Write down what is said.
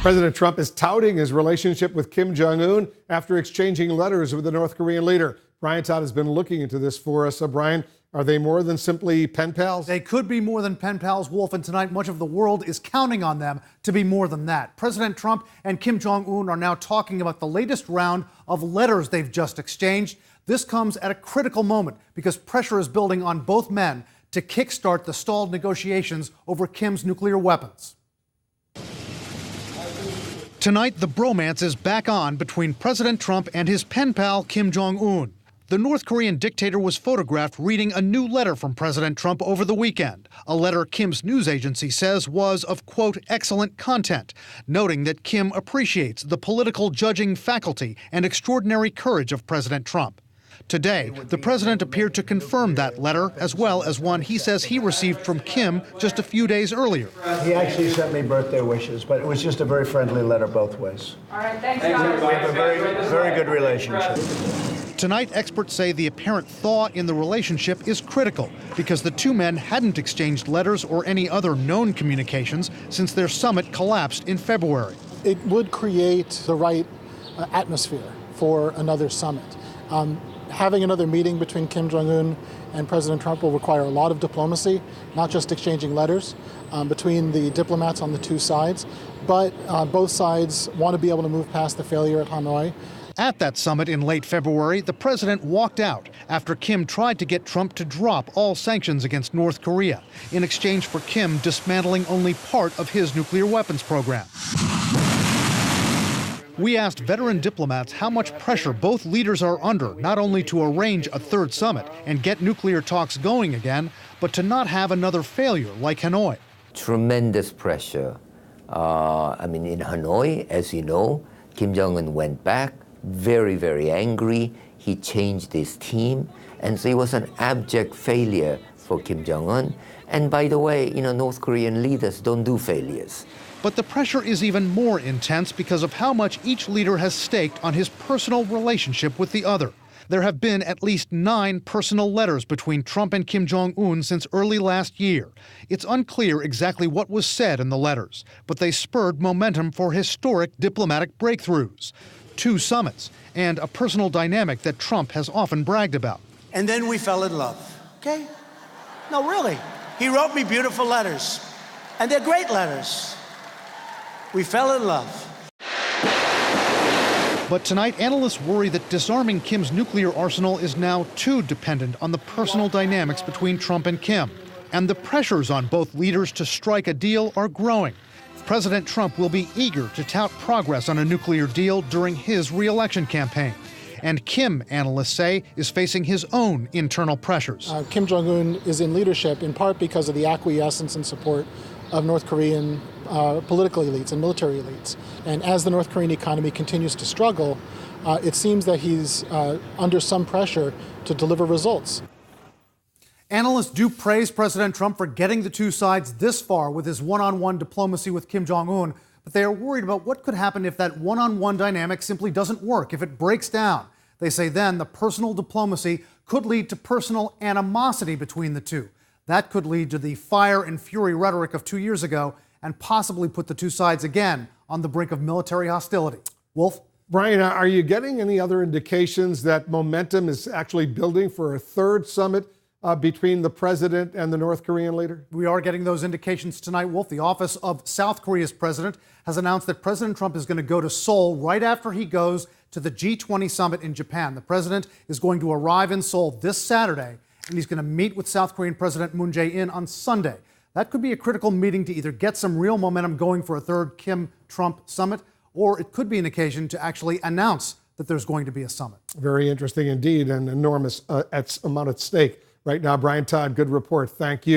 President Trump is touting his relationship with Kim Jong Un after exchanging letters with the North Korean leader. Brian Todd has been looking into this for us. Brian, are they more than simply pen pals? They could be more than pen pals, Wolf, and tonight much of the world is counting on them to be more than that. President Trump and Kim Jong Un are now talking about the latest round of letters they've just exchanged. This comes at a critical moment because pressure is building on both men to kickstart the stalled negotiations over Kim's nuclear weapons. Tonight, the bromance is back on between President Trump and his pen pal, Kim Jong Un. The North Korean dictator was photographed reading a new letter from President Trump over the weekend, a letter Kim's news agency says was of, quote, excellent content, noting that Kim appreciates the political judging faculty and extraordinary courage of President Trump. Today, the president appeared to confirm that letter, as well as one he says he received from Kim just a few days earlier. He actually sent me birthday wishes, but it was just a very friendly letter both ways. All right, thanks, guys. We have a very good relationship. Tonight, experts say the apparent thaw in the relationship is critical because the two men hadn't exchanged letters or any other known communications since their summit collapsed in February. It would create the right atmosphere for another summit. Having another meeting between Kim Jong Un and President Trump will require a lot of diplomacy, not just exchanging letters between the diplomats on the two sides, but both sides want to be able to move past the failure at Hanoi. At that summit in late February, the president walked out after Kim tried to get Trump to drop all sanctions against North Korea in exchange for Kim dismantling only part of his nuclear weapons program. We asked veteran diplomats how much pressure both leaders are under, not only to arrange a third summit and get nuclear talks going again, but to not have another failure like Hanoi. Tremendous pressure. In Hanoi, as you know, Kim Jong Un went back, very angry. He changed his team, and so it was an abject failure for Kim Jong Un. And by the way, North Korean leaders don't do failures. But the pressure is even more intense because of how much each leader has staked on his personal relationship with the other. There have been at least 9 personal letters between Trump and Kim Jong Un since early last year. It's unclear exactly what was said in the letters, but they spurred momentum for historic diplomatic breakthroughs, 2 summits, and a personal dynamic that Trump has often bragged about. And then we fell in love, okay? No, really. He wrote me beautiful letters, and they're great letters. We fell in love. But tonight, analysts worry that disarming Kim's nuclear arsenal is now too dependent on the personal dynamics between Trump and Kim. And the pressures on both leaders to strike a deal are growing. President Trump will be eager to tout progress on a nuclear deal during his re-election campaign. And Kim, analysts say, is facing his own internal pressures. Kim Jong Un is in leadership in part because of the acquiescence and support of North Korean political elites and military elites. And as the North Korean economy continues to struggle, it seems that he's under some pressure to deliver results. Analysts do praise President Trump for getting the two sides this far with his one-on-one diplomacy with Kim Jong Un, but they are worried about what could happen if that one-on-one dynamic simply doesn't work, if it breaks down. They say then the personal diplomacy could lead to personal animosity between the two. That could lead to the fire and fury rhetoric of 2 years ago and possibly put the two sides again on the brink of military hostility. Wolf? Brian, are you getting any other indications that momentum is actually building for a third summit between the president and the North Korean leader? We are getting those indications tonight, Wolf. The office of South Korea's president has announced that President Trump is going to go to Seoul right after he goes to the G20 summit in Japan. The president is going to arrive in Seoul this Saturday, and he's going to meet with South Korean President Moon Jae-in on Sunday. That could be a critical meeting to either get some real momentum going for a third Kim-Trump summit, or it could be an occasion to actually announce that there's going to be a summit. Very interesting indeed, and enormous amount at stake right now. Brian Todd, good report. Thank you.